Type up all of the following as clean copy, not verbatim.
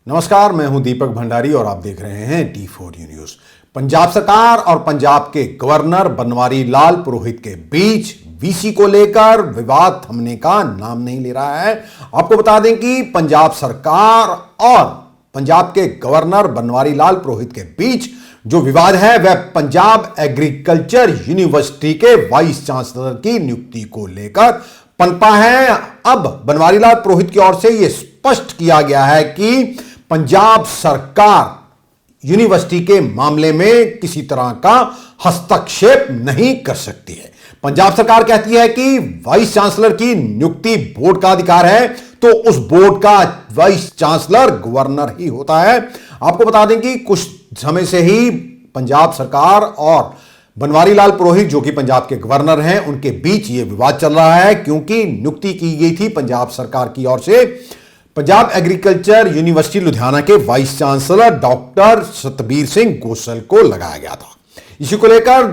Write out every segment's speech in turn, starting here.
नमस्कार, मैं हूं दीपक भंडारी और आप देख रहे हैं D4U न्यूज। पंजाब सरकार और पंजाब के गवर्नर बनवारी लाल पुरोहित के बीच वीसी को लेकर विवाद थमने का नाम नहीं ले रहा है। आपको बता दें कि पंजाब सरकार और पंजाब के गवर्नर बनवारी लाल पुरोहित के बीच जो विवाद है वह पंजाब एग्रीकल्चर यूनिवर्सिटी के वाइस चांसलर की नियुक्ति को लेकर पनपा है। अब बनवारी लाल पुरोहित की ओर से यह स्पष्ट किया गया है कि पंजाब सरकार यूनिवर्सिटी के मामले में किसी तरह का हस्तक्षेप नहीं कर सकती है। पंजाब सरकार कहती है कि वाइस चांसलर की नियुक्ति बोर्ड का अधिकार है, तो उस बोर्ड का वाइस चांसलर गवर्नर ही होता है। आपको बता दें कि कुछ समय से ही पंजाब सरकार और बनवारी लाल पुरोहित जो कि पंजाब के गवर्नर हैं उनके बीच यह विवाद चल रहा है, क्योंकि नियुक्ति की गई थी पंजाब सरकार की ओर से पंजाब एग्रीकल्चर यूनिवर्सिटी लुधियाना के vice chancellor doctor Satbir Singh Gosal को लगाया गया था। इसी को लेकर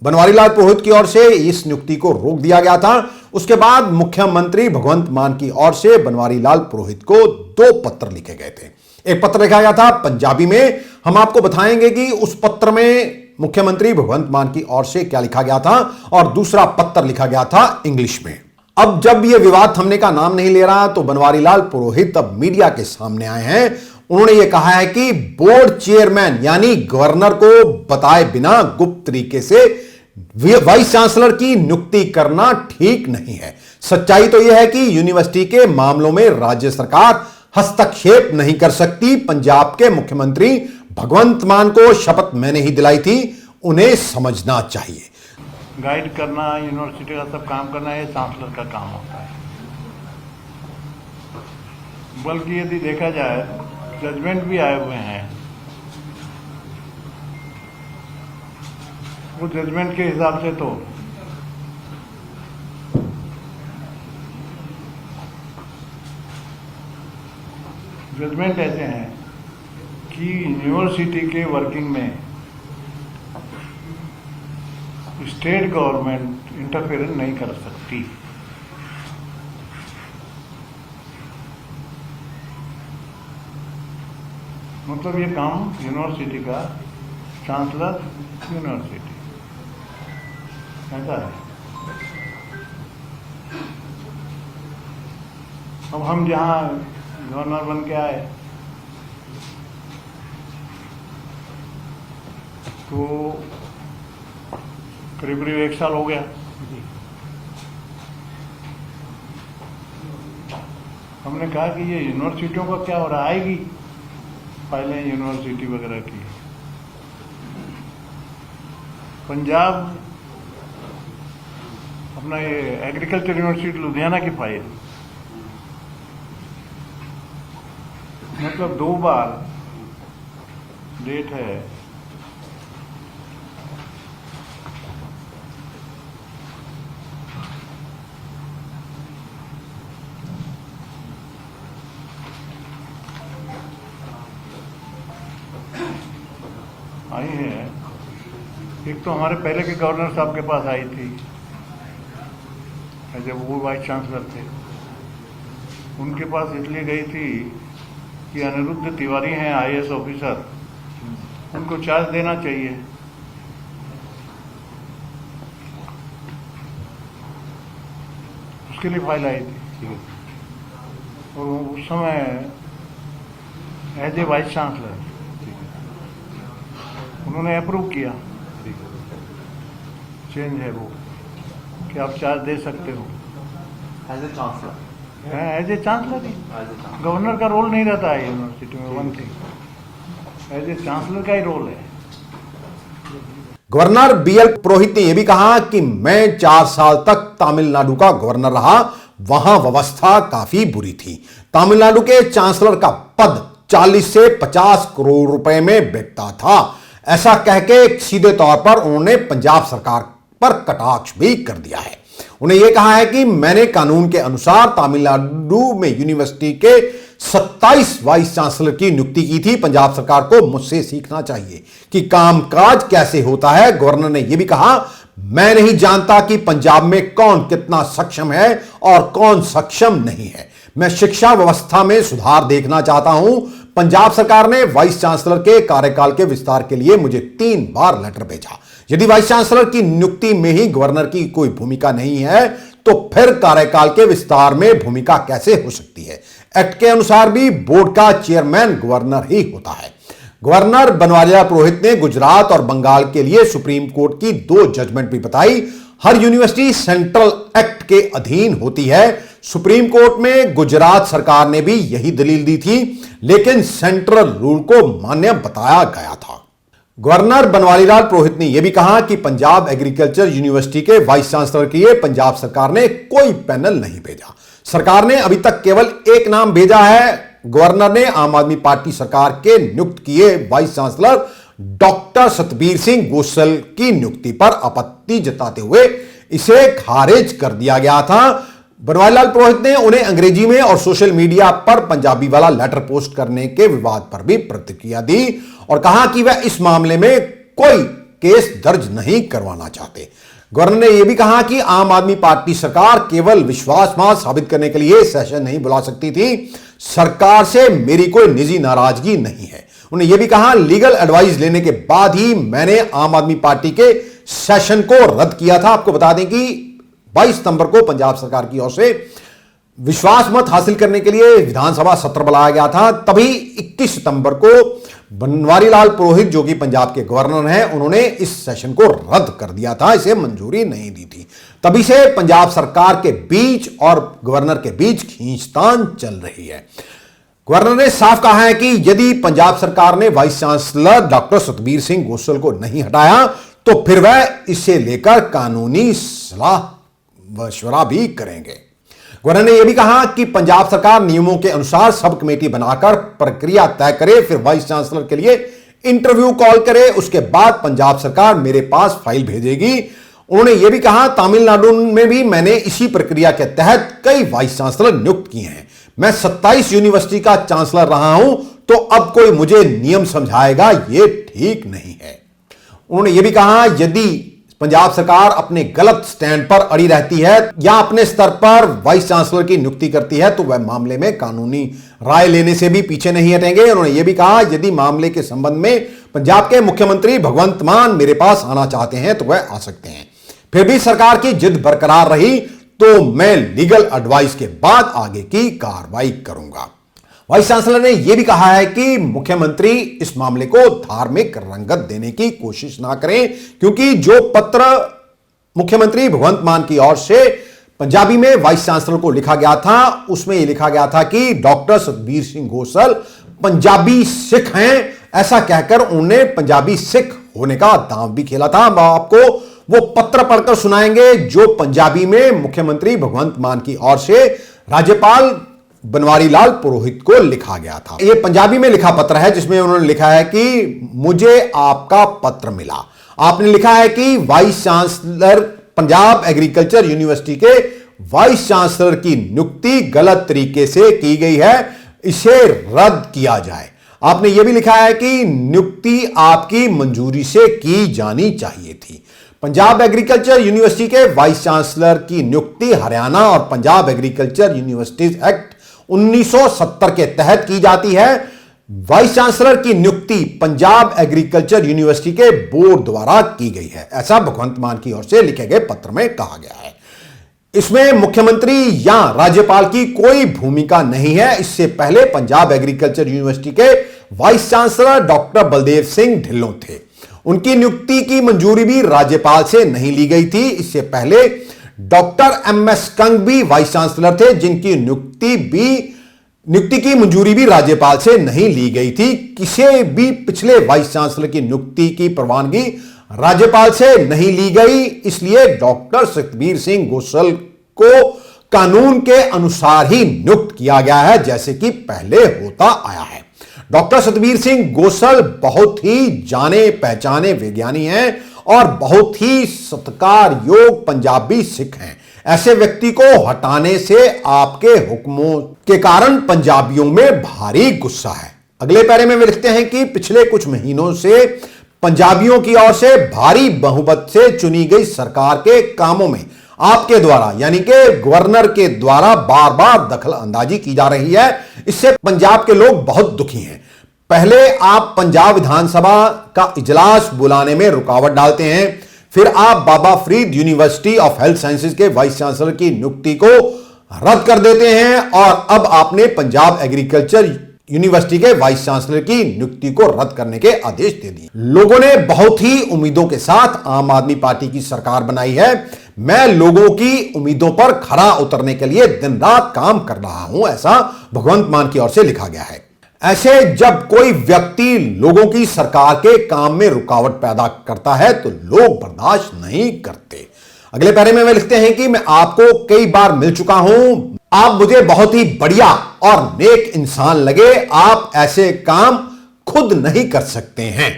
बनवारी लाल पुरोहित की ओर से इस नियुक्ति को रोक दिया गया था। उसके बाद मुख्यमंत्री भगवंत मान की ओर से बनवारी लाल पुरोहित को 2 पत्र लिखे गए थे। एक पत्र लिखा गया था पंजाबी में, हम आपको बताएंगे कि उस पत्र में मुख्यमंत्री भगवंत मान की ओर से क्या लिखा गया था, और दूसरा पत्र लिखा गया था इंग्लिश में। अब जब यह विवाद थमने का नाम नहीं ले रहा तो बनवारी लाल पुरोहित अब मीडिया के सामने आए हैं। उन्होंने यह कहा है कि बोर्ड चेयरमैन यानी गवर्नर को बताए बिना गुप्त तरीके से वाइस चांसलर की नियुक्ति करना ठीक नहीं है। सच्चाई तो यह है कि यूनिवर्सिटी के मामलों में राज्य सरकार हस्तक्षेप नहीं कर सकती। पंजाब के मुख्यमंत्री भगवंत मान को शपथ मैंने ही दिलाई थी, उन्हें समझना चाहिए। गाइड करना, यूनिवर्सिटी का सब काम करना ये चांसलर का काम होता है। बल्कि यदि देखा जाए जजमेंट भी आए हुए हैं, वो जजमेंट के हिसाब से तो जजमेंट ऐसे हैं कि यूनिवर्सिटी के वर्किंग में स्टेट गवर्नमेंट इंटरफेरेंस नहीं कर सकती। मतलब ये काम यूनिवर्सिटी का, चांसलर यूनिवर्सिटी, ऐसा है। अब हम जहाँ गवर्नर बन के आए तो करीब 1 साल हो गया। हमने कहा कि ये यूनिवर्सिटियों का क्या हो रहा, आएगी फाइलें यूनिवर्सिटी वगैरह की। पंजाब अपना ये एग्रीकल्चर यूनिवर्सिटी लुधियाना की फाइल, मतलब 2 बार डेट है। आई है, एक तो हमारे पहले के गवर्नर साहब के पास आई थी जब वो वाइस चांसलर थे। उनके पास इसलिए गई थी कि अनिरुद्ध तिवारी हैं IAS ऑफिसर, उनको चार्ज देना चाहिए। उसके लिए फाइल आई थी और उस समय एज ए वाइस चांसलर उन्होंने अप्रूव किया, चेंज है वो कि आप चार्ज दे सकते हो as a chancellor. As a chancellor ही, गवर्नर का रोल नहीं रहता है यूनिवर्सिटी में। One thing, as a chancellor का ही रोल है। गवर्नर BL पुरोहित ने यह भी कहा कि मैं 4 साल तक तमिलनाडु का गवर्नर रहा, वहां व्यवस्था काफी बुरी थी। तमिलनाडु के चांसलर का पद 40 से 50 करोड़ रुपए में बिकता था। ऐसा कहके सीधे तौर पर उन्होंने पंजाब सरकार पर कटाक्ष भी कर दिया है। उन्हें यह कहा है कि मैंने कानून के अनुसार तमिलनाडु में यूनिवर्सिटी के 27 वाइस चांसलर की नियुक्ति की थी। पंजाब सरकार को मुझसे सीखना चाहिए कि कामकाज कैसे होता है। गवर्नर ने यह भी कहा, मैं नहीं जानता कि पंजाब में कौन कितना सक्षम है और कौन सक्षम नहीं है। मैं शिक्षा व्यवस्था में सुधार देखना चाहता हूं। पंजाब सरकार ने वाइस चांसलर के कार्यकाल के विस्तार के लिए मुझे 3 बार लेटर भेजा। यदि वाइस चांसलर की नियुक्ति में ही गवर्नर की कोई भूमिका नहीं है तो फिर कार्यकाल के विस्तार में भूमिका कैसे हो सकती है? एक्ट के अनुसार भी बोर्ड का चेयरमैन गवर्नर ही होता है। गवर्नर बनवारीलाल पुरोहित ने गुजरात और बंगाल के लिए सुप्रीम कोर्ट की 2 जजमेंट भी बताई। हर यूनिवर्सिटी सेंट्रल एक्ट के अधीन होती है। सुप्रीम कोर्ट में गुजरात सरकार ने भी यही दलील दी थी, लेकिन सेंट्रल रूल को मान्य बताया गया था। गवर्नर बनवारीलाल पुरोहित ने यह भी कहा कि पंजाब एग्रीकल्चर यूनिवर्सिटी के वाइस चांसलर के लिए पंजाब सरकार ने कोई पैनल नहीं भेजा। सरकार ने अभी तक केवल एक नाम भेजा है। गवर्नर ने आम आदमी पार्टी सरकार के नियुक्त किए vice chancellor doctor Satbir Singh Gosal की नियुक्ति पर आपत्ति जताते हुए इसे खारिज कर दिया गया था। बनवारीलाल पुरोहित ने उन्हें अंग्रेजी में और सोशल मीडिया पर पंजाबी वाला लेटर पोस्ट करने के विवाद पर भी प्रतिक्रिया दी और कहा कि वह इस मामले में कोई केस दर्ज नहीं करवाना चाहते। गवर्नर ने यह भी कहा कि आम आदमी पार्टी सरकार केवल विश्वासमत साबित करने के लिए सेशन नहीं बुला सकती थी। सरकार से मेरी कोई निजी नाराजगी नहीं है। उन्होंने यह भी कहा, लीगल एडवाइस लेने के बाद ही मैंने आम आदमी पार्टी के सेशन को रद्द किया था। आपको बता दें कि 22 सितंबर को पंजाब सरकार की ओर से विश्वास मत हासिल करने के लिए विधानसभा सत्र बुलाया गया था। तभी 21 सितंबर को बनवारीलाल पुरोहित, जो कि पंजाब के गवर्नर हैं, उन्होंने इस सेशन को रद्द कर दिया था, इसे मंजूरी नहीं दी थी। तभी से पंजाब सरकार के बीच और गवर्नर के बीच खींचतान चल रही है। गवर्नर ने साफ कहा है कि यदि पंजाब सरकार ने vice chancellor doctor Satbir Singh Gosal को नहीं हटाया तो फिर वह इसे लेकर कानूनी सलाह मशवरा भी करेंगे। गवर्नर ने यह भी कहा कि पंजाब सरकार नियमों के अनुसार सब कमेटी बनाकर प्रक्रिया तय करे, फिर वाइस चांसलर के लिए इंटरव्यू कॉल करे, उसके बाद पंजाब सरकार मेरे पास फाइल भेजेगी। उन्होंने यह भी कहा, तमिलनाडु में भी मैंने इसी प्रक्रिया के तहत कई वाइस चांसलर नियुक्त किए हैं। मैं 27 यूनिवर्सिटी का चांसलर रहा हूं, तो अब कोई मुझे नियम समझाएगा, यह ठीक नहीं है। उन्होंने यह भी कहा, यदि पंजाब सरकार अपने गलत स्टैंड पर अड़ी रहती है या अपने स्तर पर वाइस चांसलर की नियुक्ति करती है तो वह मामले में कानूनी राय लेने से भी पीछे नहीं हटेंगे। उन्होंने यह भी कहा, यदि मामले के संबंध में पंजाब के मुख्यमंत्री भगवंत मान मेरे पास आना चाहते हैं तो वह आ सकते हैं। फिर भी सरकार की जिद बरकरार रही तो मैं लीगल एडवाइस के बाद आगे की कार्रवाई करूंगा। वाइस चांसलर ने यह भी कहा है कि मुख्यमंत्री इस मामले को धार्मिक रंगत देने की कोशिश ना करें, क्योंकि जो पत्र मुख्यमंत्री भगवंत मान की ओर से पंजाबी में वाइस चांसलर को लिखा गया था, उसमें यह लिखा गया था कि डॉक्टर सतबीर सिंह गोसल पंजाबी सिख हैं। ऐसा कहकर उन्हें पंजाबी सिख होने का दांव भी खेला था। हम आपको वो पत्र पढ़कर सुनाएंगे जो पंजाबी में मुख्यमंत्री भगवंत मान की ओर से राज्यपाल बनवारीलाल पुरोहित को लिखा गया था। यह पंजाबी में लिखा पत्र है जिसमें उन्होंने लिखा है कि मुझे आपका पत्र मिला। आपने लिखा है कि vice chancellor Punjab agriculture university के वाइस चांसलर की नियुक्ति गलत तरीके से की गई है, इसे रद्द किया जाए। आपने यह भी लिखा है कि नियुक्ति आपकी मंजूरी से की जानी चाहिए थी। पंजाब एग्रीकल्चर यूनिवर्सिटी के वाइस चांसलर की नियुक्ति हरियाणा और पंजाब एग्रीकल्चर यूनिवर्सिटीज एक्ट 1970 के तहत की जाती है। वाइस चांसलर की नियुक्ति पंजाब एग्रीकल्चर यूनिवर्सिटी के बोर्ड द्वारा की गई है, ऐसा भगवंत मान की ओर से लिखे गए पत्र में कहा गया है। इसमें मुख्यमंत्री या राज्यपाल की कोई भूमिका नहीं है। इससे पहले पंजाब एग्रीकल्चर यूनिवर्सिटी के vice chancellor doctor Baldev Singh Dhillon थे। उनकी नियुक्ति की मंजूरी भी राज्यपाल से नहीं ली गई थी। इससे पहले डॉक्टर MS कंग भी वाइस चांसलर थे, जिनकी नियुक्ति की मंजूरी भी राज्यपाल से नहीं ली गई थी। किसी भी पिछले वाइस चांसलर की नियुक्ति की प्रवानगी राज्यपाल से नहीं ली गई। इसलिए डॉक्टर सतबीर सिंह गोसल को कानून के अनुसार ही नियुक्त किया गया है, जैसे कि पहले होता आया है। डॉक्टर सतबीर सिंह गोसल बहुत ही जाने पहचाने विज्ञानी हैं और बहुत ही सत्कार योग पंजाबी सिख हैं। ऐसे व्यक्ति को हटाने से आपके हुक्मों के कारण पंजाबियों में भारी गुस्सा है। अगले पैरे में वे लिखते हैं कि पिछले कुछ महीनों से पंजाबियों की ओर से भारी बहुमत से चुनी गई सरकार के कामों में आपके द्वारा यानी कि गवर्नर के द्वारा बार बार दखल अंदाजी की जा रही है। इससे पंजाब के लोग बहुत दुखी हैं। पहले आप पंजाब विधानसभा का इजलास बुलाने में रुकावट डालते हैं, फिर आप Baba Farid university of health sciences के वाइस चांसलर की नियुक्ति को रद्द कर देते हैं और अब आपने पंजाब एग्रीकल्चर यूनिवर्सिटी के वाइस चांसलर की नियुक्ति को रद्द करने के आदेश दे दिए। लोगों ने बहुत ही उम्मीदों के साथ आम आदमी पार्टी की सरकार बनाई है। मैं लोगों की उम्मीदों पर खरा उतरने के लिए दिन रात काम कर रहा हूं, ऐसा भगवंत मान की ओर से लिखा गया है। ऐसे जब कोई व्यक्ति लोगों की सरकार के काम में रुकावट पैदा करता है तो लोग बर्दाश्त नहीं करते। अगले पैरे में वे लिखते हैं कि मैं आपको कई बार मिल चुका हूं, आप मुझे बहुत ही बढ़िया और नेक इंसान लगे, आप ऐसे काम खुद नहीं कर सकते हैं।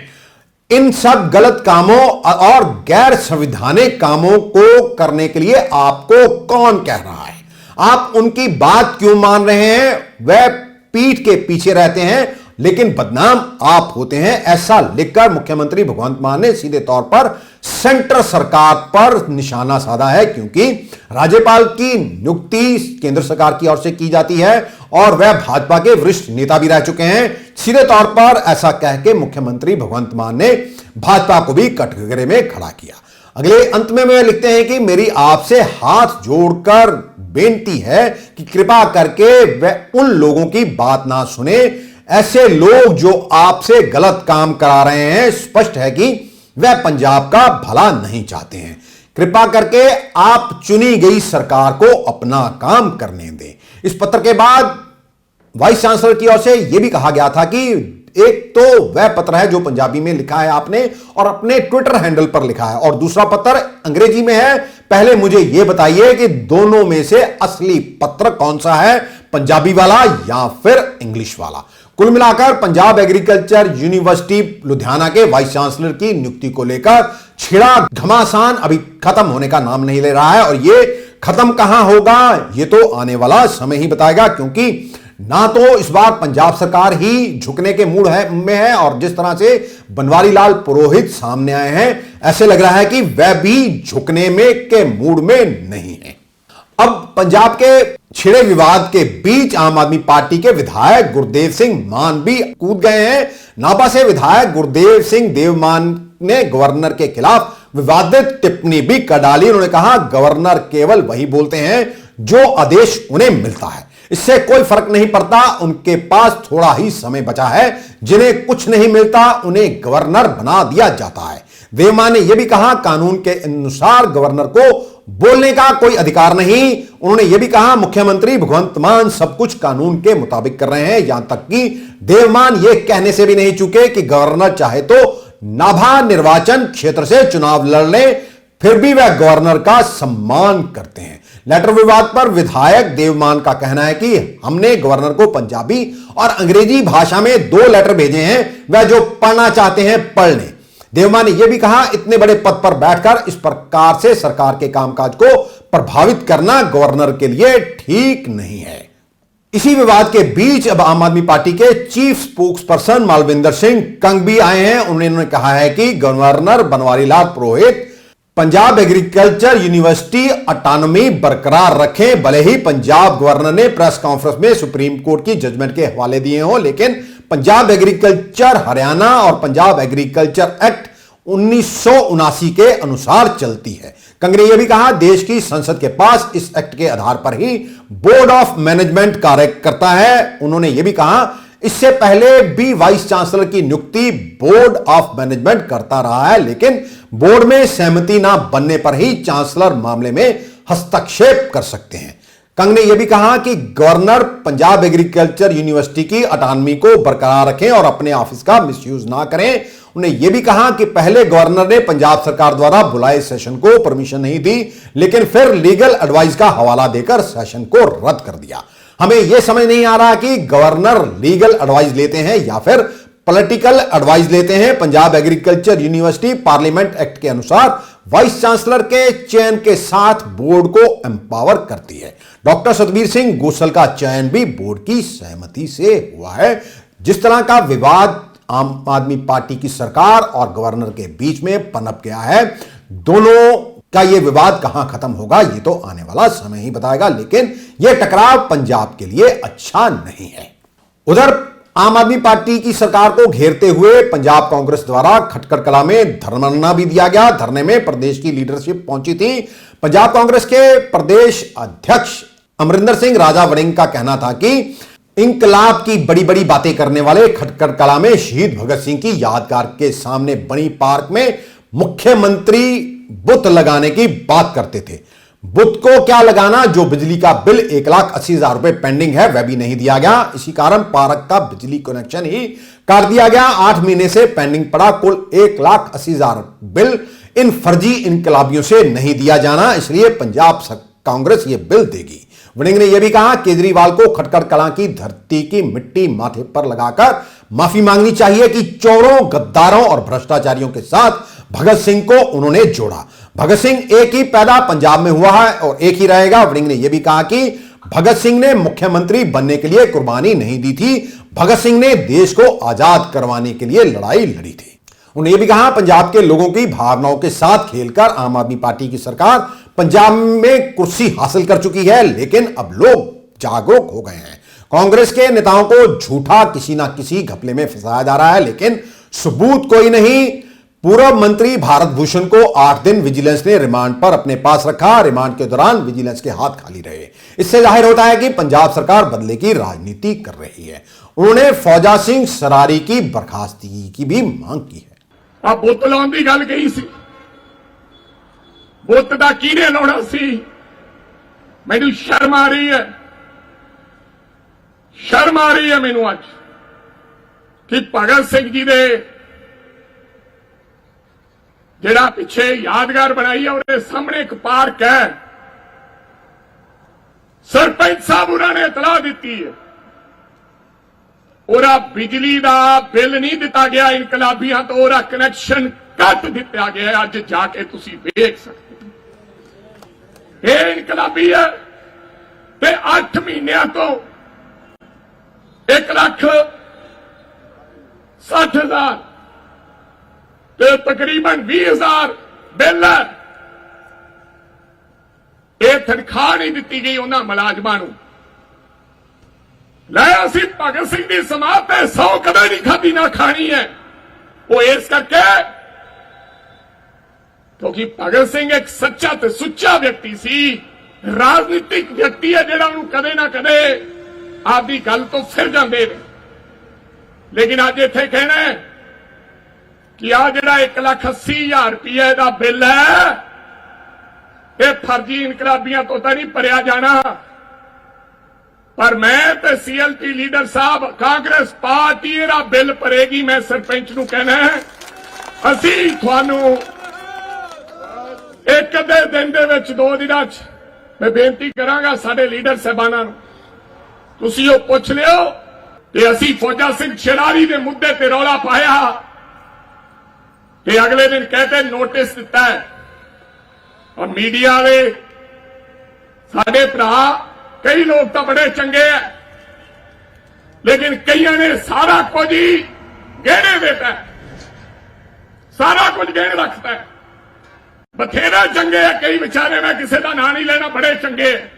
इन सब गलत कामों और गैर संवैधानिक कामों को करने के लिए आपको कौन कह रहा है? आप उनकी बात क्यों मान रहे हैं? वह पीठ के पीछे रहते हैं लेकिन बदनाम आप होते हैं, ऐसा लिखकर मुख्यमंत्री भगवंत मान ने सीधे तौर पर सेंटर सरकार पर निशाना साधा है, क्योंकि राज्यपाल की नियुक्ति केंद्र सरकार की ओर से की जाती है और वह भाजपा के वरिष्ठ नेता भी रह चुके हैं। सीधे तौर पर ऐसा कह के मुख्यमंत्री भगवंत मान ने भाजपा को भी कटघरे में खड़ा किया। अगले अंत में वे लिखते हैं कि मेरी आपसे हाथ जोड़कर बेनती है कि कृपा करके वह उन लोगों की बात ना सुने, ऐसे लोग जो आपसे गलत काम करा रहे हैं, स्पष्ट है कि वह पंजाब का भला नहीं चाहते हैं। कृपा करके आप चुनी गई सरकार को अपना काम करने दें। इस पत्र के बाद वाइस चांसलर की ओर से यह भी कहा गया था कि एक तो वह पत्र है जो पंजाबी में लिखा है आपने और अपने ट्विटर हैंडल पर लिखा है, और दूसरा पत्र अंग्रेजी में है। पहले मुझे यह बताइए कि दोनों में से असली पत्र कौन सा है, पंजाबी वाला या फिर इंग्लिश वाला? कुल मिलाकर पंजाब एग्रीकल्चर यूनिवर्सिटी लुधियाना के वाइस चांसलर की नियुक्ति को लेकर छिड़ा घमासान अभी खत्म होने का नाम नहीं ले रहा है, और यह खत्म कहां होगा यह तो आने वाला समय ही बताएगा, क्योंकि ना तो इस बार पंजाब सरकार ही झुकने के मूड में है और जिस तरह से बनवारी लाल पुरोहित सामने आए हैं, ऐसे लग रहा है कि वह भी झुकने में के मूड में नहीं है। अब पंजाब के छिड़े विवाद के बीच आम आदमी पार्टी के विधायक गुरदेव सिंह मान भी कूद गए हैं। नाभा से विधायक गुरदेव सिंह देवमान ने गवर्नर के खिलाफ विवादित टिप्पणी भी कर डाली। उन्होंने कहा, गवर्नर केवल वही बोलते हैं जो आदेश उन्हें मिलता है, इससे कोई फर्क नहीं पड़ता। उनके पास थोड़ा ही समय बचा है, जिन्हें कुछ नहीं मिलता उन्हें गवर्नर बना दिया जाता है। देवमान ने यह भी कहा, कानून के अनुसार गवर्नर को बोलने का कोई अधिकार नहीं। उन्होंने यह भी कहा, मुख्यमंत्री भगवंत मान सब कुछ कानून के मुताबिक कर रहे हैं। यहां तक कि देवमान यह कहने से भी नहीं चूके कि गवर्नर चाहे तो नाभा निर्वाचन क्षेत्र से चुनाव लड़ ले, फिर भी वह गवर्नर का सम्मान करते हैं। लेटर विवाद पर विधायक देवमान का कहना है कि हमने गवर्नर को पंजाबी और अंग्रेजी भाषा में 2 लेटर भेजे हैं, वह जो पढ़ना चाहते हैं पढ़ लें। देवमान ने यह भी कहा, इतने बड़े पद पर बैठकर इस प्रकार से सरकार के कामकाज को प्रभावित करना गवर्नर के लिए ठीक नहीं है। इसी विवाद के बीच अब आम आदमी पार्टी के chief spokes person Malvinder Singh Kang भी आए हैं। उन्होंने कहा है कि गवर्नर बनवारी लाल पुरोहित पंजाब एग्रीकल्चर यूनिवर्सिटी ऑटोनॉमी बरकरार रखें। भले ही पंजाब गवर्नर ने प्रेस कॉन्फ्रेंस में सुप्रीम कोर्ट की जजमेंट के हवाले दिए हों, लेकिन पंजाब एग्रीकल्चर हरियाणा और पंजाब एग्रीकल्चर एक्ट 1979 के अनुसार चलती है। कंग ने यह भी कहा, देश की संसद के पास इस एक्ट के आधार पर ही बोर्ड ऑफ मैनेजमेंट कार्य करता है। उन्होंने यह भी कहा, इससे पहले भी वाइस चांसलर की नियुक्ति बोर्ड ऑफ मैनेजमेंट करता रहा है, लेकिन बोर्ड में सहमति ना बनने पर ही चांसलर मामले में हस्तक्षेप कर सकते हैं। कंग ने यह भी कहा कि गवर्नर पंजाब एग्रीकल्चर यूनिवर्सिटी की ऑटोनॉमी को बरकरार रखें और अपने ऑफिस का मिसयूज ना करें। उन्हें यह भी कहा कि पहले गवर्नर ने पंजाब सरकार द्वारा बुलाए सेशन को परमिशन नहीं दी, लेकिन फिर लीगल एडवाइस का हवाला देकर सेशन को रद्द कर दिया। हमें यह समझ नहीं आ रहा कि गवर्नर लीगल एडवाइस लेते हैं या फिर पॉलिटिकल एडवाइस लेते हैं। Punjab agriculture university parliament act के अनुसार वाइस चांसलर के चयन के साथ बोर्ड को एम्पावर करती है। डॉक्टर सतबीर सिंह गोसल का चयन भी बोर्ड की सहमति से हुआ है। जिस तरह का विवाद आम आदमी पार्टी की सरकार और गवर्नर के बीच में पनप गया है, दोनों का यह विवाद कहां खत्म होगा ये तो आने वाला समय ही बताएगा, लेकिन यह टकराव पंजाब के लिए अच्छा नहीं है। उधर आम आदमी पार्टी की सरकार को घेरते हुए पंजाब कांग्रेस द्वारा खटकड़ कला में धरना भी दिया गया। धरने में प्रदेश की लीडरशिप पहुंची थी। पंजाब कांग्रेस के प्रदेश अध्यक्ष अमरिंदर सिंह राजा वड़िंग का कहना था कि इंकलाब की बड़ी बड़ी बातें करने वाले खटकड़ कला में शहीद भगत सिंह की यादगार के सामने बनी पार्क में मुख्यमंत्री बुत लगाने की बात करते थे। बुत को क्या लगाना, जो बिजली का बिल 1,80,000 रुपए पेंडिंग है वह भी नहीं दिया गया। इसी कारण पार्क का बिजली कनेक्शन ही काट दिया गया। 8 महीने से पेंडिंग पड़ा कुल 1,80,000 बिल इन फर्जी इनकलाबियों से नहीं दिया जाना, इसलिए पंजाब कांग्रेस ये बिल देगी। वड़िंग ने यह भी कहा केजरीवाल को खटकड़ कलां की धरती की मिट्टी माथे पर लगाकर माफी मांगनी चाहिए कि चोरों, गद्दारों और भ्रष्टाचारियों के साथ भगत सिंह को उन्होंने जोड़ा। भगत सिंह एक ही पैदा पंजाब में हुआ है और एक ही रहेगा। वड़िंग ने यह भी कहा कि भगत सिंह ने मुख्यमंत्री बनने के लिए कुर्बानी नहीं दी थी, भगत सिंह ने देश को आजाद करवाने के लिए लड़ाई लड़ी थी। उन्होंने यह भी कहा पंजाब के लोगों की भावनाओं के साथ खेलकर आम आदमी पार्टी की सरकार पंजाब में कुर्सी हासिल कर चुकी है, लेकिन अब लोग जागरूक हो गए हैं। कांग्रेस के नेताओं को झूठा किसी ना किसी घपले में फंसाया जा रहा है, लेकिन सबूत कोई नहीं। पूर्व मंत्री भारत भूषण को 8 दिन विजिलेंस ने रिमांड पर अपने पास रखा। रिमांड के दौरान विजिलेंस के हाथ खाली रहे। इससे जाहिर होता है कि पंजाब सरकार बदले की राजनीति कर रही है। उन्होंने फौजा सिंह सरारी की बर्खास्तगी की भी मांग की है। अब बुत लाउण दी गल कही सी, बुत दा किहने लाउणा सी? मैनूं शर्म आ रही है, शर्म आ रही है मैनूं अज कि भगत सिंह जी दे जिहड़ा पिछे यादगार बनाई है उहदे सामने एक पार्क है। सरपंच साहब उन्होंने इतलाह दी है, ओरा बिजली का बिल नहीं दिता गया इनकलाबियां तो ओरा कनैक्शन कट दिता गया। अज जाके तुसी देख सकते हो ये इनकलाबी है। ते 8 महीनों तो 1,60,000 ते तकरीबन 20,000 बिल है। ये तनख्वाह नहीं दी गई उन्होंने मुलाजमां नूं। लै असी भगत सिंह की समात है 100 कदे नहीं खाधी ना खानी है। वो इस करके क्योंकि भगत सिंह एक सच्चा ते सुच्चा व्यक्ति सी, राजनीतिक व्यक्ति है जिहड़ा उन्होंने कदे ना कदे आपकी गल तो फिर जाते। लेकिन अज इत्थे कहना है कि आ जिहड़ा 1,80,000 रुपये का बिल है ये फर्जी इनकलाबियां तो नहीं भरिया जाना। पर मैं तो CLP लीडर साहब कांग्रेस पार्टी इहदा बिल भरेगी। मैं सरपंच नूं कहना है असीं तुहानूं एक अद्धे दिन दे विच 2 दिनां च मैं बेनती करांगा साडे लीडर साहबानां नूं तुसीं ओह पुछ लिओ कि असीं फौजा सिंह शरारी दे मुद्दे ते रौला पाया ते अगले दिन कहते नोटिस दिता है। और मीडिया वाले साडे भरा कई लोग तो बड़े चंगे हैं, लेकिन कईयां ने सारा कुछ ही गहने देता है, सारा कुछ गहने रखता है। बथेरे चंगे है कई बेचारे, मैं किसी का नाम नहीं लेना, बड़े चंगे है।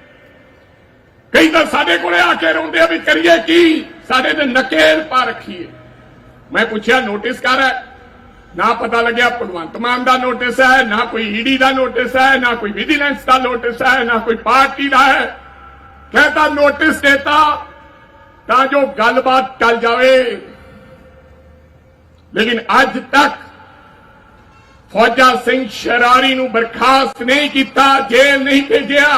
कई तो साडे कोले आके रोंदे भी करिए की, साडे ते नकेल पा रखी है। मैं पूछा नोटिस कर है, ना पता लग्या भगवंत मान का नोटिस है, ना कोई ईडी का नोटिस है, ना कोई विजिलेंस का नोटिस है, ना कोई पार्टी का है। कहता नोटिस देता ता जो गलबात टल जाए, लेकिन अज तक फौजा सिंह शरारी नूं बर्खास्त नहीं किया, जेल नहीं भेजिया।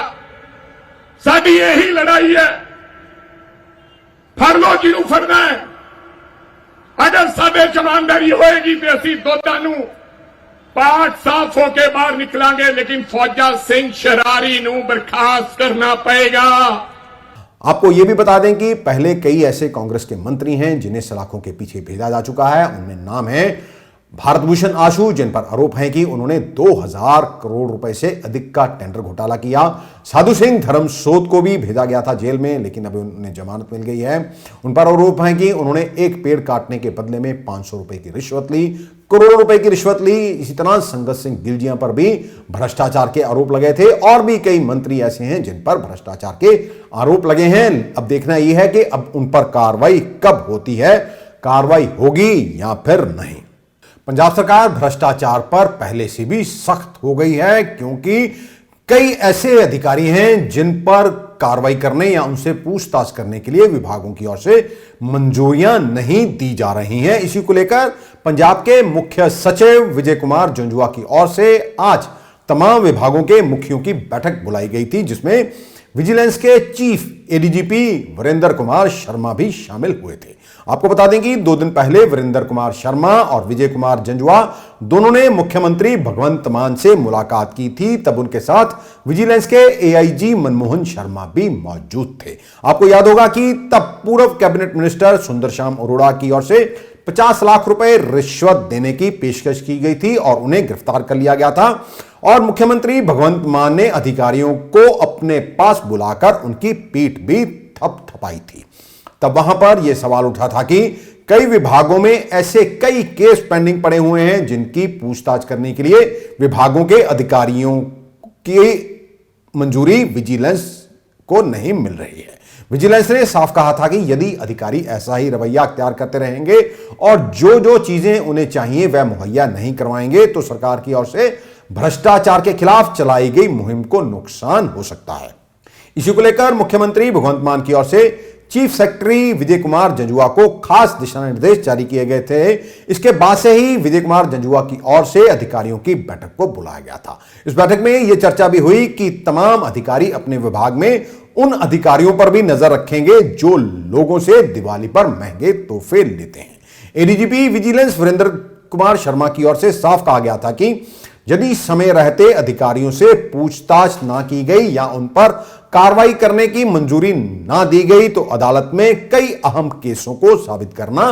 साडी यही लड़ाई है, फड़ लो जिन्हों फड़ना है। अगर साडे ईमानदारी होएगी तो असीं दोनों नूं पाक साफ होके बाहर निकलांगे, लेकिन फौजा सिंह शरारी नूं बर्खास्त करना पड़ेगा। आपको यह भी बता दें कि पहले कई ऐसे कांग्रेस के मंत्री हैं जिन्हें सलाखों के पीछे भेजा जा चुका है। उनमें नाम है भारत भूषण आशु, जिन पर आरोप है कि उन्होंने 2000 करोड़ रुपए से अधिक का टेंडर घोटाला किया। साधु सिंह धर्मसोत को भी भेजा गया था जेल में, लेकिन अभी उन्हें जमानत मिल गई है। उन पर आरोप है कि उन्होंने एक पेड़ काटने के बदले में 500 रुपए की रिश्वत ली, करोड़ों रुपए की रिश्वत ली। इसी तरह संगत सिंह गिलजिया पर भी भ्रष्टाचार के आरोप लगे थे और भी कई मंत्री ऐसे हैं जिन पर भ्रष्टाचार के आरोप लगे हैं। अब देखना यह है कि अब उन पर कार्रवाई कब होती है, कार्रवाई होगी या फिर नहीं। पंजाब सरकार भ्रष्टाचार पर पहले से भी सख्त हो गई है, क्योंकि कई ऐसे अधिकारी हैं जिन पर कार्रवाई करने या उनसे पूछताछ करने के लिए विभागों की ओर से मंजूरियां नहीं दी जा रही हैं। इसी को लेकर पंजाब के मुख्य सचिव विजय कुमार जंजुआ की ओर से आज तमाम विभागों के मुखियों की बैठक बुलाई गई थी, जिसमें विजिलेंस के चीफ एडीजीपी वीरेंद्र कुमार शर्मा भी शामिल हुए थे। आपको बता दें कि 2 दिन पहले वीरेंद्र कुमार शर्मा और विजय कुमार जंजुआ दोनों ने मुख्यमंत्री भगवंत मान से मुलाकात की थी। तब उनके साथ विजिलेंस के एआईजी मनमोहन शर्मा भी मौजूद थे। आपको याद होगा कि तब पूर्व कैबिनेट मिनिस्टर सुंदर श्याम अरोड़ा की ओर से 50 लाख रुपए रिश्वत देने की पेशकश की गई थी और उन्हें गिरफ्तार कर लिया गया था और मुख्यमंत्री भगवंत मान ने अधिकारियों को अपने पास बुलाकर उनकी पीठ भी थपथपाई थी। तब वहां पर यह सवाल उठा था कि कई विभागों में ऐसे कई केस पेंडिंग पड़े हुए हैं जिनकी पूछताछ करने के लिए विभागों के अधिकारियों की मंजूरी विजिलेंस को नहीं मिल रही है। विजिलेंस ने साफ कहा था कि यदि अधिकारी ऐसा ही रवैया अख्तियार करते रहेंगे और जो जो चीजें उन्हें चाहिए वह मुहैया नहीं करवाएंगे तो सरकार की ओर से भ्रष्टाचार के खिलाफ चलाई गई मुहिम को नुकसान हो सकता है। इसी को लेकर मुख्यमंत्री भगवंत मान की ओर से चीफ सेक्रेटरी विजय कुमार जंजुआ को खास दिशा निर्देश जारी किए गए थे। इसके बाद से ही विजय कुमार जंजुआ की ओर से अधिकारियों की बैठक को बुलाया गया था। इस बैठक में यह चर्चा भी हुई कि तमाम अधिकारी अपने विभाग में उन अधिकारियों पर भी नजर रखेंगे जो लोगों से दिवाली पर महंगे तोहफे लेते हैं। एडीजीपी विजिलेंस वीरेंद्र कुमार शर्मा की ओर से साफ कहा गया था कि यदि समय रहते अधिकारियों से पूछताछ ना की गई या उन पर कार्रवाई करने की मंजूरी ना दी गई तो अदालत में कई अहम केसों को साबित करना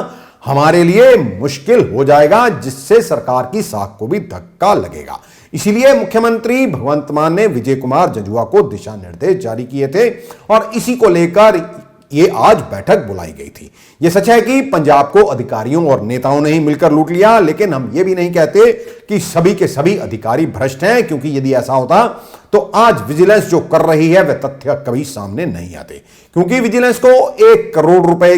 हमारे लिए मुश्किल हो जाएगा, जिससे सरकार की साख को भी धक्का लगेगा। इसीलिए मुख्यमंत्री भगवंत मान ने विजय कुमार जंजुआ को दिशा निर्देश जारी किए थे और इसी को लेकर ये आज बैठक बुलाई गई थी। ये सच है कि पंजाब को अधिकारियों और नेताओं ने ही मिलकर लूट लिया, लेकिन हम ये भी नहीं कहते कि सभी के सभी अधिकारी भ्रष्ट हैं, क्योंकि यदि ऐसा होता तो आज विजिलेंस जो कर रही है वह तथ्य कभी सामने नहीं आते। क्योंकि विजिलेंस को 1 करोड़ रुपए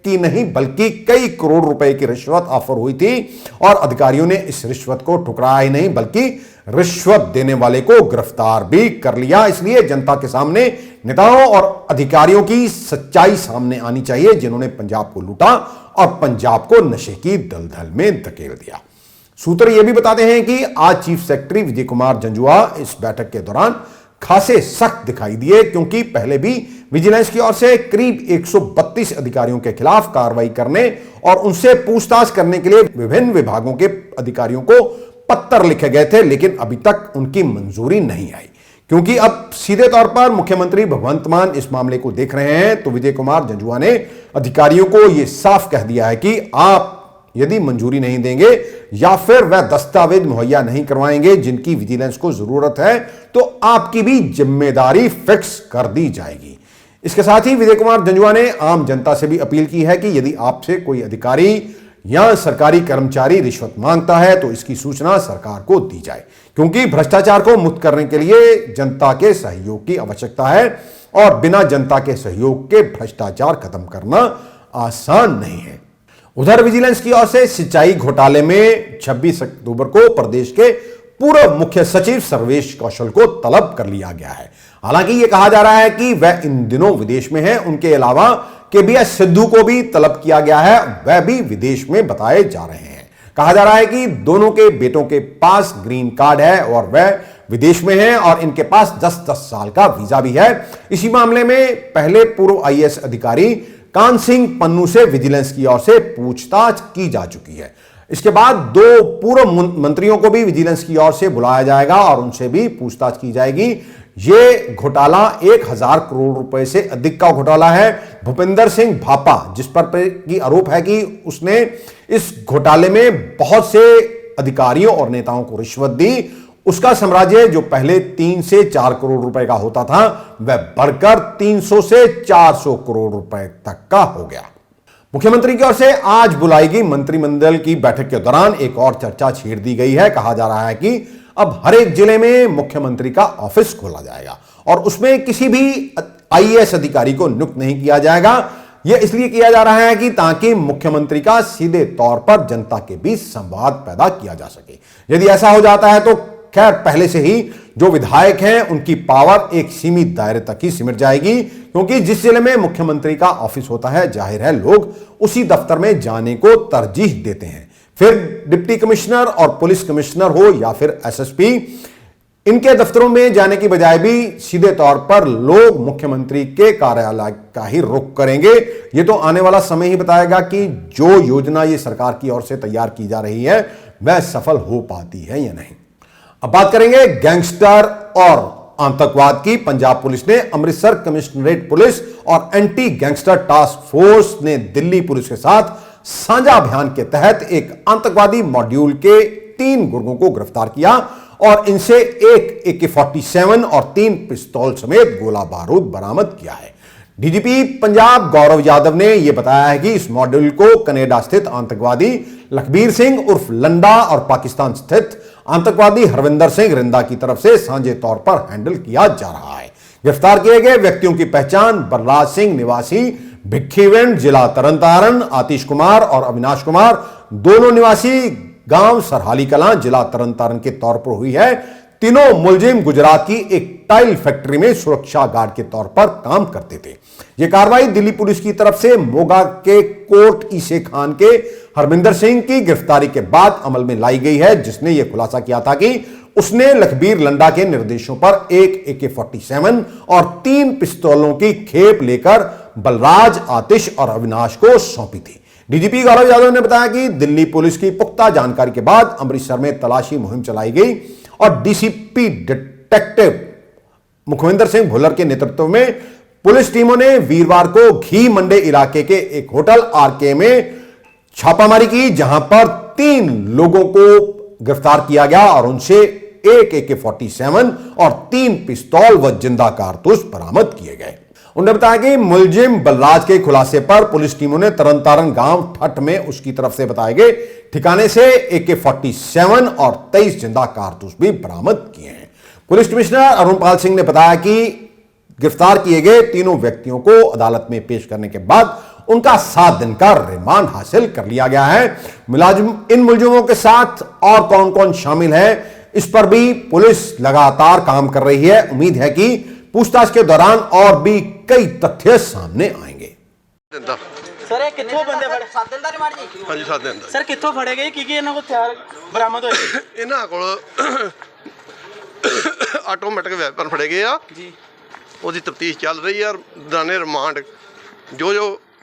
की नहीं बल्कि कई करोड़ रुपए की रिश्वत ऑफर हुई थी और अधिकारियों ने इस रिश्वत को ठुकराया ही नहीं बल्कि रिश्वत देने वाले को गिरफ्तार भी कर लिया। इसलिए जनता के सामने नेताओं और अधिकारियों की सच्चाई सामने आनी चाहिए, जिन्होंने पंजाब को लूटा और पंजाब को नशे की दलदल में धकेल दिया। सूत्र यह भी बताते हैं कि आज चीफ सेक्रेटरी विजय कुमार जंजुआ इस बैठक के दौरान खासे सख्त दिखाई दिए, क्योंकि पहले भी विजिलेंस की ओर से करीब 132 अधिकारियों के खिलाफ कार्रवाई करने और उनसे पूछताछ करने के लिए विभिन्न विभागों के अधिकारियों को पत्र लिखे गए थे, लेकिन अभी तक उनकी मंजूरी नहीं आई। क्योंकि अब सीधे तौर पर मुख्यमंत्री भगवंत मान इस मामले को देख रहे हैं, तो विजय कुमार जंजुआ ने अधिकारियों को यह साफ कह दिया है कि आप यदि मंजूरी नहीं देंगे या फिर वह दस्तावेज मुहैया नहीं करवाएंगे जिनकी विजिलेंस को जरूरत है, तो आपकी भी जिम्मेदारी फिक्स कर दी जाएगी। इसके साथ ही विजय कुमार जंजुआ ने आम जनता से भी अपील की है कि यदि आपसे कोई अधिकारी या सरकारी कर्मचारी रिश्वत मांगता है तो इसकी सूचना सरकार को दी जाए, क्योंकि भ्रष्टाचार को मुक्त करने के लिए जनता के सहयोग की आवश्यकता है और बिना जनता के सहयोग के भ्रष्टाचार खत्म करना आसान नहीं है। उधर विजिलेंस की ओर से सिंचाई घोटाले में 26 अक्टूबर को प्रदेश के पूर्व मुख्य सचिव सर्वेश कौशल को तलब कर लिया गया है। हालांकि यह कहा जा रहा है कि वह इन दिनों विदेश में है। उनके अलावा केबीएस सिद्धू को भी तलब किया गया है, वह भी विदेश में बताए जा रहे हैं। कहा जा रहा है कि दोनों के बेटों के पास ग्रीन कार्ड है और वह विदेश में है और इनके पास 10-10 साल का वीजा भी है। इसी मामले में पहले पूर्व आईएएस अधिकारी कान सिंह पन्नू से विजिलेंस की ओर से पूछताछ की जा चुकी है। इसके बाद 2 पूर्व मंत्रियों को भी विजिलेंस की ओर से बुलाया जाएगा और उनसे भी पूछताछ की जाएगी ये घोटाला 1000 करोड़ रुपए से अधिक का घोटाला है। भूपिंदर सिंह भापा, जिस पर की आरोप है कि उसने इस घोटाले में बहुत से अधिकारियों और नेताओं को रिश्वत दी, उसका साम्राज्य जो पहले 3 से 4 करोड़ रुपए का होता था वह बढ़कर 300 से 400 करोड़ रुपए तक का हो गया। मुख्यमंत्री की ओर से आज बुलाई गई मंत्रिमंडल की बैठक के दौरान एक और चर्चा छेड़ दी गई है। कहा जा रहा है कि अब हर एक जिले में मुख्यमंत्री का ऑफिस खोला जाएगा और उसमें किसी भी आईएएस अधिकारी को नियुक्त नहीं किया जाएगा। यह इसलिए किया जा रहा है कि ताकि मुख्यमंत्री का सीधे तौर पर जनता के बीच संवाद पैदा किया जा सके। यदि ऐसा हो जाता है तो खैर पहले से ही जो विधायक हैं उनकी पावर एक सीमित दायरे तक ही सिमट जाएगी, क्योंकि जिस जिले में मुख्यमंत्री का ऑफिस होता है जाहिर है लोग उसी दफ्तर में जाने को तरजीह देते हैं। फिर डिप्टी कमिश्नर और पुलिस कमिश्नर हो या फिर एसएसपी, इनके दफ्तरों में जाने की बजाय भी सीधे तौर पर लोग मुख्यमंत्री के कार्यालय का ही रुख करेंगे। ये तो आने वाला समय ही बताएगा कि जो योजना ये सरकार की ओर से तैयार की जा रही है वह सफल हो पाती है या नहीं। अब बात करेंगे गैंगस्टर और आतंकवाद की। पंजाब पुलिस ने अमृतसर कमिश्नरेट पुलिस और एंटी गैंगस्टर टास्क फोर्स ने दिल्ली पुलिस के साथ साझा अभियान के तहत एक आतंकवादी मॉड्यूल के 3 गुर्गों को गिरफ्तार किया और इनसे एक AK-47 और 3 पिस्तौल समेत गोला बारूद बरामद किया है। डीजीपी पंजाब गौरव यादव ने यह बताया है कि इस मॉड्यूल को कनाडा स्थित आतंकवादी लखबीर सिंह उर्फ लंडा और पाकिस्तान स्थित आतंकवादी हरविंदर सिंह रिंदा की तरफ से साझे तौर पर हैंडल किया जा रहा है। गिरफ्तार किए गए व्यक्तियों की पहचान बलराज सिंह निवासी भिक्खीवंड जिला तरनतारन, आतिश कुमार और अविनाश कुमार दोनों निवासी गांव सरहाली कलां जिला तरनतारन के तौर पर हुई है। तीनों मुलजिम गुजरात की एक टाइल फैक्ट्री में सुरक्षा गार्ड के तौर पर काम करते थे। यह कार्रवाई दिल्ली पुलिस की तरफ से मोगा के कोट ईसे खान के हरमिंदर सिंह की गिरफ्तारी के बाद अमल में लाई गई है, जिसने यह खुलासा किया था कि उसने लखबीर लंडा के निर्देशों पर एक AK-47 और 3 पिस्तौलों की खेप लेकर बलराज, आतिश और अविनाश को सौंपी थी। डीजीपी गौरव यादव ने बताया कि दिल्ली पुलिस की पुख्ता जानकारी के बाद अमृतसर में तलाशी मुहिम चलाई गई और डीसीपी डिटेक्टिव मुखविंदर सिंह भुल्लर के नेतृत्व में पुलिस टीमों ने वीरवार को घी मंडे इलाके के एक होटल आरके में छापामारी की, जहां पर 3 लोगों को गिरफ्तार किया गया और उनसे एक AK-47 और 3 पिस्तौल व जिंदा कारतूस बरामद किए गए। उन्होंने बताया कि मुलजिम बलराज के खुलासे पर पुलिस टीमों ने तरनतारन गांव ठट में उसकी तरफ से बताए गए ठिकाने से AK-47 और 23 जिंदा कारतूस भी बरामद किए हैं। पुलिस कमिश्नर अरुणपाल सिंह ने बताया कि गिरफ्तार किए गए तीनों व्यक्तियों को अदालत में पेश करने के बाद उनका 7 दिन का रिमांड हासिल कर लिया गया है। इन मुलजिमों के साथ और कौन कौन शामिल है इस पर भी पुलिस लगातार काम कर रही है। उम्मीद है कि पूछताछ के दौरान और भी कई तथ्य सामने आएंगे। सर ਇਹ ਕਿੱਥੋਂ ਬੰਦੇ ਫੜੇ 7 ਦਿਨ ਦਾ ਰਿਮਾਂਡ ਜੀ ਹਾਂਜੀ 7 ਦਿਨ ਦਾ ਸਰ ਕਿੱਥੋਂ ਫੜੇ ਗਏ ਕੀ ਇਹਨਾਂ ਕੋਲ ਹਥਿਆਰ ਬਰਾਮਦ ਹੋਏ ਇਹਨਾਂ ਕੋਲ ਆਟੋਮੈਟਿਕ ਵੈਪਨ ਫੜੇ ਗਏ ਆ ਜੀ ਉਹਦੀ ਤਫਤੀਸ਼ ਚੱਲ ਰਹੀ ਆ ਦੌਰਾਨੇ ਰਿਮਾਂਡ ਜੋ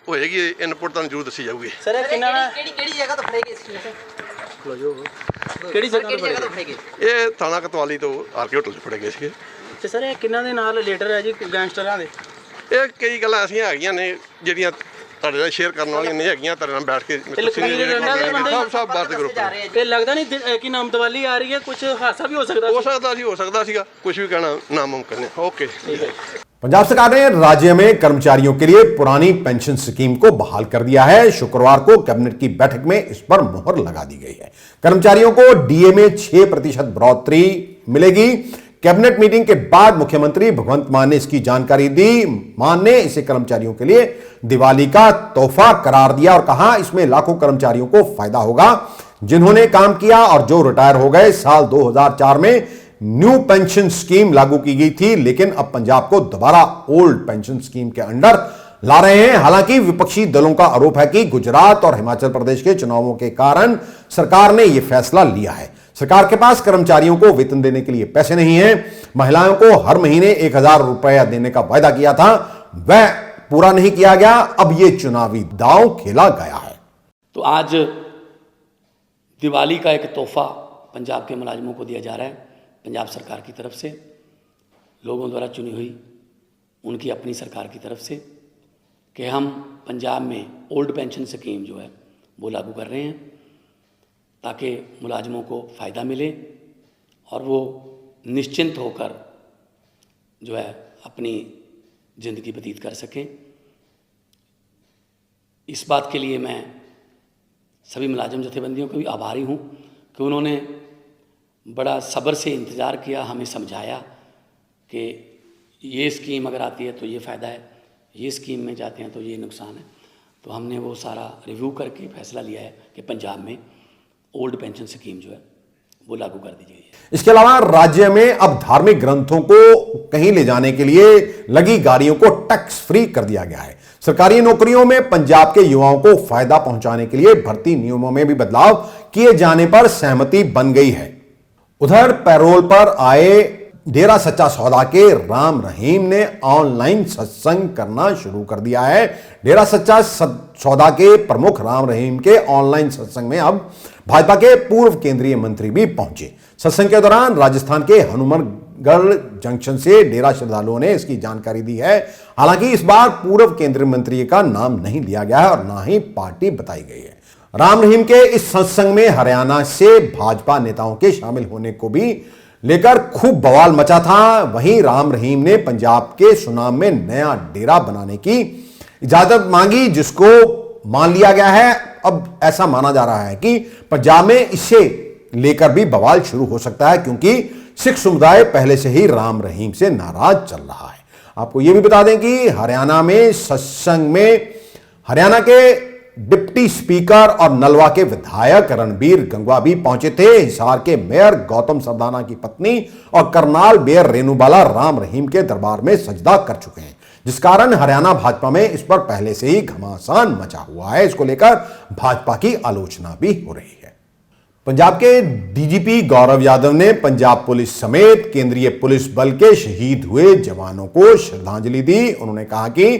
ਹੋਏਗੀ ਇਨਪੁਟ ਤੁਹਾਨੂੰ ਜ਼ਰੂਰ ਦੱਸੀ ਜਾਊਗੀ ਸਰ ਇਹ ਕਿੰਨਾ ਕਿਹੜੀ ਜਗ੍ਹਾ ਤੋਂ ਫੜੇ ਗਏ ਸੀ ਕਿਹੜੀ ਜਗ੍ਹਾ ਤੋਂ ਫੜੇ ਗਏ ਇਹ ਥਾਣਾ ਕਤਵਾਲੀ ਤੋਂ ਆਰਕੇ ਹੋਟਲ 'ਚ ਫੜੇ ਗਏ ਸੀਗੇ ਤੇ ਸਰ ਇਹ ਕਿੰਨਾਂ ਦੇ ਨਾਲ ਲੀਡਰ ਹੈ ਜੀ ਗੈਂਗਸਟਰਾਂ ਦੇ ਇਹ ਕਈ ਗੱਲਾਂ ਐਸੀਆਂ ਹੈਗੀਆਂ ਨੇ ਜਿਹੜੀਆਂ ਤੁਹਾਡੇ ਨਾਲ ਸ਼ੇਅਰ ਕਰਨ ਵਾਲੀਆਂ ਨਹੀਂ ਹੈਗੀਆਂ ਤੁਹਾਡੇ ਨਾਲ ਬੈਠ ਕੇ ਸਭ ਬਾਤ ਗਰੁੱਪ ਤੇ ਲੱਗਦਾ ਨਹੀਂ ਕਿ ਨਾਮ ਦੀਵਾਲੀ ਆ ਰਹੀ ਹੈ ਕੁਝ ਹਾਦਸਾ ਵੀ ਹੋ ਸਕਦਾ ਸੀਗਾ ਕੁਝ ਵੀ ਕਹਿਣਾ नामुमकिन है। ओके पंजाब सरकार ने राज्य में कर्मचारियों के लिए पुरानी पेंशन स्कीम को बहाल कर दिया है। शुक्रवार को कैबिनेट की बैठक में इस पर मुहर लगा दी गई है। कर्मचारियों को डीए में 6% बढ़ोतरी मिलेगी। कैबिनेट मीटिंग के बाद मुख्यमंत्री भगवंत मान ने इसकी जानकारी दी। मान ने इसे कर्मचारियों के लिए दिवाली का तोहफा करार दिया और कहा इसमें लाखों कर्मचारियों को फायदा होगा जिन्होंने काम किया और जो रिटायर हो गए। साल 2004 में न्यू पेंशन स्कीम लागू की गई थी, लेकिन अब पंजाब को दोबारा ओल्ड पेंशन स्कीम के अंडर ला रहे हैं। हालांकि विपक्षी दलों का आरोप है कि गुजरात और हिमाचल प्रदेश के चुनावों के कारण सरकार ने यह फैसला लिया है। सरकार के पास कर्मचारियों को वेतन देने के लिए पैसे नहीं है। महिलाओं को हर महीने 1000 रुपया देने का वायदा किया था, वह पूरा नहीं किया गया। अब यह चुनावी दांव खेला गया है। तो आज दिवाली का एक तोहफा पंजाब के मुलाजिमों को दिया जा रहा है पंजाब सरकार की तरफ से। लोगों द्वारा चुनी हुई उनकी अपनी सरकार की तरफ से कि हम पंजाब में ओल्ड पेंशन स्कीम जो है वो लागू कर रहे हैं ताकि मुलाजमों को फ़ायदा मिले और वो निश्चिंत होकर जो है अपनी ज़िंदगी व्यतीत कर सकें। इस बात के लिए मैं सभी मुलाजिम जथेबंदियों को भी आभारी हूँ कि उन्होंने बड़ा सब्र से इंतज़ार किया, हमें समझाया कि ये स्कीम अगर आती है तो ये फ़ायदा है, ये स्कीम में जाते हैं तो ये नुकसान है। तो हमने वो सारा रिव्यू करके फैसला लिया है कि पंजाब में ओल्ड पेंशन स्कीम जो है वो लागू कर दी गई है। इसके अलावा राज्य में अब धार्मिक ग्रंथों को कहीं ले जाने के लिए लगी गाड़ियों को टैक्स फ्री कर दिया गया है। सरकारी नौकरियों में पंजाब के युवाओं को फायदा पहुंचाने के लिए भर्ती नियमों में भी बदलाव किए जाने पर सहमति बन गई है। उधर पैरोल पर आए डेरा सच्चा सौदा के राम रहीम ने ऑनलाइन सत्संग करना शुरू कर दिया है। डेरा सच्चा सौदा के प्रमुख राम रहीम के ऑनलाइन सत्संग में अब भाजपा के पूर्व केंद्रीय मंत्री भी पहुंचे। सत्संग के दौरान राजस्थान के हनुमानगढ़ जंक्शन से डेरा श्रद्धालुओं ने इसकी जानकारी दी है। हालांकि इस बार पूर्व केंद्रीय मंत्री का नाम नहीं लिया गया है और ना ही पार्टी बताई गई है। राम रहीम के इस सत्संग में हरियाणा से भाजपा नेताओं के शामिल होने को भी लेकर खूब बवाल मचा था। वहीं राम रहीम ने पंजाब के सुनाम में नया डेरा बनाने की इजाजत मांगी, जिसको मान लिया गया है। अब ऐसा माना जा रहा है कि पंजाब में इसे लेकर भी बवाल शुरू हो सकता है, क्योंकि सिख समुदाय पहले से ही राम रहीम से नाराज चल रहा है। आपको यह भी बता दें कि हरियाणा में सत्संग में हरियाणा के डिप्टी स्पीकर और नलवा के विधायक रणबीर गंगवा भी पहुंचे थे। हिसार के मेयर गौतम सरदाना की पत्नी और करनाल मेयर रेणुबाला राम रहीम के दरबार में सजदा कर चुके हैं, जिस कारण हरियाणा भाजपा में इस पर पहले से ही घमासान मचा हुआ है। इसको लेकर भाजपा की आलोचना भी हो रही है। पंजाब के डीजीपी गौरव यादव ने पंजाब पुलिस समेत केंद्रीय पुलिस बल के शहीद हुए जवानों को श्रद्धांजलि दी। उन्होंने कहा कि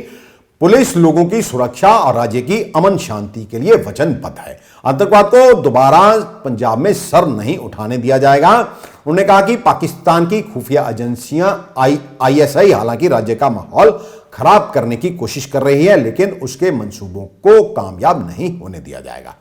पुलिस लोगों की सुरक्षा और राज्य की अमन शांति के लिए वचनबद्ध है। आतंकवाद को दोबारा पंजाब में सर नहीं उठाने दिया जाएगा। उन्होंने कहा कि पाकिस्तान की खुफिया एजेंसियां आईएसआई हालांकि राज्य का माहौल खराब करने की कोशिश कर रही है, लेकिन उसके मंसूबों को कामयाब नहीं होने दिया जाएगा।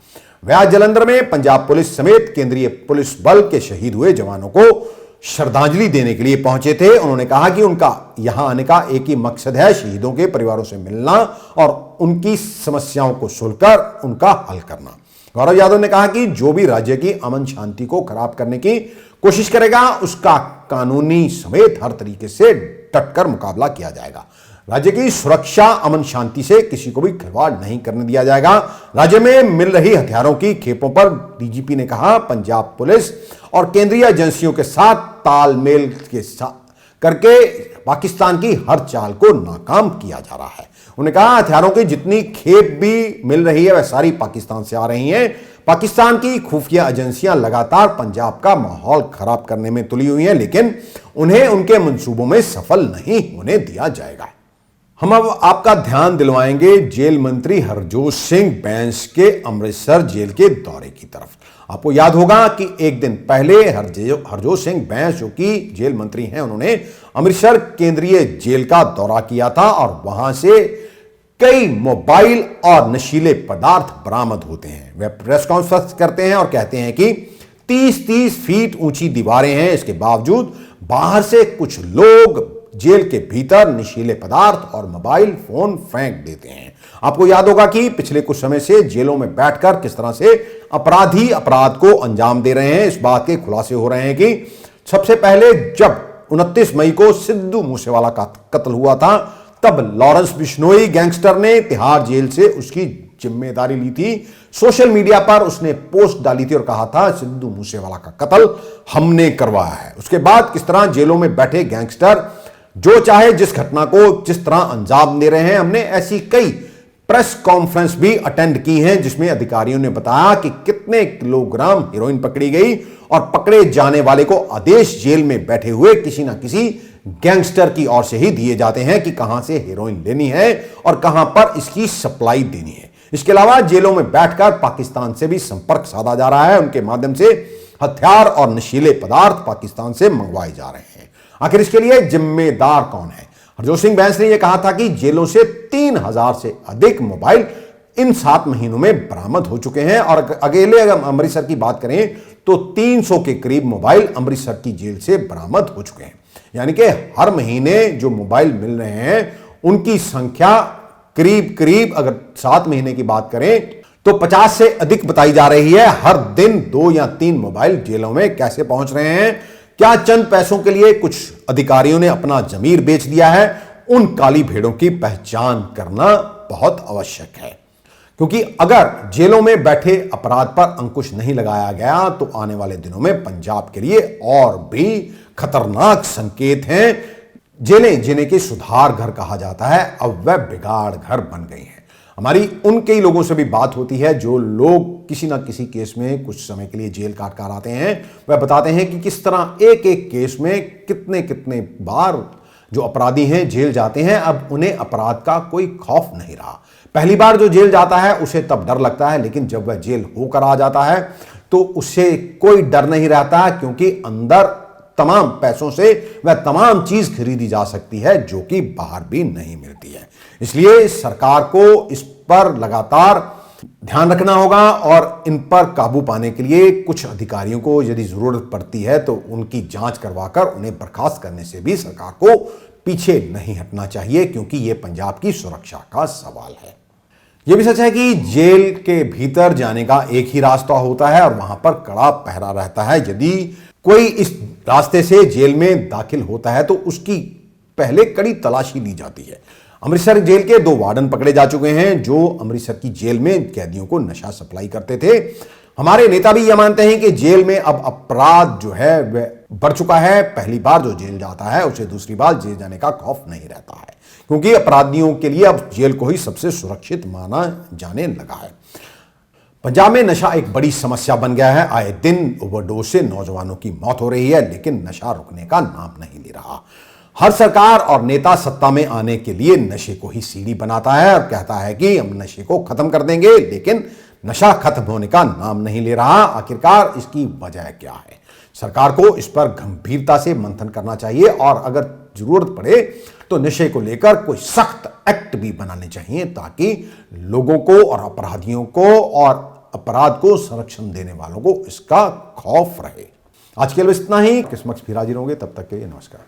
वे आज जालंधर में पंजाब पुलिस समेत केंद्रीय पुलिस बल के शहीद हुए जवानों को श्रद्धांजलि देने के लिए पहुंचे थे। उन्होंने कहा कि उनका यहां आने का एक ही मकसद है, शहीदों के परिवारों से मिलना और उनकी समस्याओं को सुनकर उनका हल करना। गौरव यादव ने कहा कि जो भी राज्य की अमन शांति को खराब करने की कोशिश करेगा, उसका कानूनी समेत हर तरीके से डटकर मुकाबला किया जाएगा। राज्य की सुरक्षा अमन शांति से किसी को भी खिलवाड़ नहीं करने दिया जाएगा। राज्य में मिल रही हथियारों की खेपों पर डीजीपी ने कहा, पंजाब पुलिस और केंद्रीय एजेंसियों के साथ तालमेल के साथ करके पाकिस्तान की हर चाल को नाकाम किया जा रहा है। उन्होंने कहा, हथियारों की जितनी खेप भी मिल रही है वह सारी पाकिस्तान से आ रही हैं। पाकिस्तान की खुफिया एजेंसियां लगातार पंजाब का माहौल खराब करने में तुली हुई हैं, लेकिन उन्हें उनके मंसूबों में सफल नहीं होने दिया जाएगा। हम अब आपका ध्यान दिलवाएंगे जेल मंत्री हरजोत सिंह बैंस के अमृतसर जेल के दौरे की तरफ। आपको याद होगा कि एक दिन पहले हरजोत सिंह बैंस, जो कि जेल मंत्री हैं, उन्होंने अमृतसर केंद्रीय जेल का दौरा किया था और वहां से कई मोबाइल और नशीले पदार्थ बरामद होते हैं। वे प्रेस कॉन्फ्रेंस करते हैं और कहते हैं कि 30-30 फीट ऊंची दीवारें हैं, इसके बावजूद बाहर से कुछ लोग जेल के भीतर नशीले पदार्थ और मोबाइल फोन फेंक देते हैं। आपको याद होगा कि पिछले कुछ समय से जेलों में बैठकर किस तरह से अपराधी अपराध को अंजाम दे रहे हैं। इस बात के खुलासे हो रहे हैं कि सबसे पहले जब 29 मई को सिद्धू मूसेवाला का कत्ल हुआ था, तब लॉरेंस बिश्नोई गैंगस्टर ने तिहाड़ जेल से उसकी जिम्मेदारी ली थी। सोशल मीडिया पर उसने पोस्ट डाली थी और कहा था, सिद्धू मूसेवाला का कत्ल हमने करवाया है। उसके बाद किस तरह जेलों में बैठे गैंगस्टर जो चाहे जिस घटना को जिस तरह अंजाम दे रहे हैं। हमने ऐसी कई प्रेस कॉन्फ्रेंस भी अटेंड की हैं, जिसमें अधिकारियों ने बताया कि कितने किलोग्राम हेरोइन पकड़ी गई और पकड़े जाने वाले को आदेश जेल में बैठे हुए किसी ना किसी गैंगस्टर की ओर से ही दिए जाते हैं कि कहां से हेरोइन लेनी है और कहां पर इसकी सप्लाई देनी है। इसके अलावा जेलों में बैठकर पाकिस्तान से भी संपर्क साधा जा रहा है। उनके माध्यम से हथियार और नशीले पदार्थ पाकिस्तान से मंगवाए जा रहे हैं। आखिर इसके लिए जिम्मेदार कौन है? हरजोत सिंह बैंस ने यह कहा था कि जेलों से 3000 से अधिक मोबाइल इन 7 महीनों में बरामद हो चुके हैं और अकेले अगर अमृतसर की बात करें तो 300 के करीब मोबाइल अमृतसर की जेल से बरामद हो चुके हैं। यानी कि हर महीने जो मोबाइल मिल रहे हैं उनकी संख्या करीब करीब अगर 7 महीने की बात करें तो 50 से अधिक बताई जा रही है। हर दिन 2 या 3 मोबाइल जेलों में कैसे पहुंच रहे हैं? क्या चंद पैसों के लिए कुछ अधिकारियों ने अपना जमीर बेच दिया है? उन काली भेड़ों की पहचान करना बहुत आवश्यक है, क्योंकि अगर जेलों में बैठे अपराध पर अंकुश नहीं लगाया गया तो आने वाले दिनों में पंजाब के लिए और भी खतरनाक संकेत हैं। जेलें जिन्हें के सुधार घर कहा जाता है अब वह बिगाड़ घर बन गई हैं। हमारी उन कई लोगों से भी बात होती है जो लोग किसी ना किसी केस में कुछ समय के लिए जेल काट कर आते हैं। वह बताते हैं कि किस तरह एक एक केस में कितने कितने बार जो अपराधी हैं जेल जाते हैं। अब उन्हें अपराध का कोई खौफ नहीं रहा। पहली बार जो जेल जाता है उसे तब डर लगता है, लेकिन जब वह जेल होकर आ जाता है तो उससे कोई डर नहीं रहता, क्योंकि अंदर तमाम पैसों से वह तमाम चीज खरीदी जा सकती है जो कि बाहर भी नहीं मिलती है। इसलिए सरकार को इस पर लगातार ध्यान रखना होगा और इन पर काबू पाने के लिए कुछ अधिकारियों को यदि जरूरत पड़ती है तो उनकी जांच करवाकर उन्हें बर्खास्त करने से भी सरकार को पीछे नहीं हटना चाहिए, क्योंकि यह पंजाब की सुरक्षा का सवाल है। यह भी सच है कि जेल के भीतर जाने का एक ही रास्ता होता है और वहां पर कड़ा पहरा रहता है। यदि कोई इस रास्ते से जेल में दाखिल होता है तो उसकी पहले कड़ी तलाशी ली जाती है। अमृतसर जेल के 2 वार्डन पकड़े जा चुके हैं जो अमृतसर की जेल में कैदियों को नशा सप्लाई करते थे। हमारे नेता भी यह मानते हैं कि जेल में अब अपराध जो है वह बढ़ चुका है। पहली बार जो जेल जाता है उसे दूसरी बार जेल जाने का खौफ नहीं रहता है, क्योंकि अपराधियों के लिए अब जेल को ही सबसे सुरक्षित माना जाने लगा है। पंजाब में नशा एक बड़ी समस्या बन गया है। आए दिन ओवरडोज से नौजवानों की मौत हो रही है, लेकिन नशा रुकने का नाम नहीं ले रहा। हर सरकार और नेता सत्ता में आने के लिए नशे को ही सीढ़ी बनाता है और कहता है कि हम नशे को खत्म कर देंगे, लेकिन नशा खत्म होने का नाम नहीं ले रहा। आखिरकार इसकी वजह क्या है? सरकार को इस पर गंभीरता से मंथन करना चाहिए और अगर जरूरत पड़े तो नशे को लेकर कोई सख्त एक्ट भी बनाने चाहिए, ताकि लोगों को और अपराधियों को और अपराध को संरक्षण देने वालों को इसका खौफ रहे। आज के लिए इतना ही। किस्मत फिर हाजिर होंगे, तब तक के लिए नमस्कार।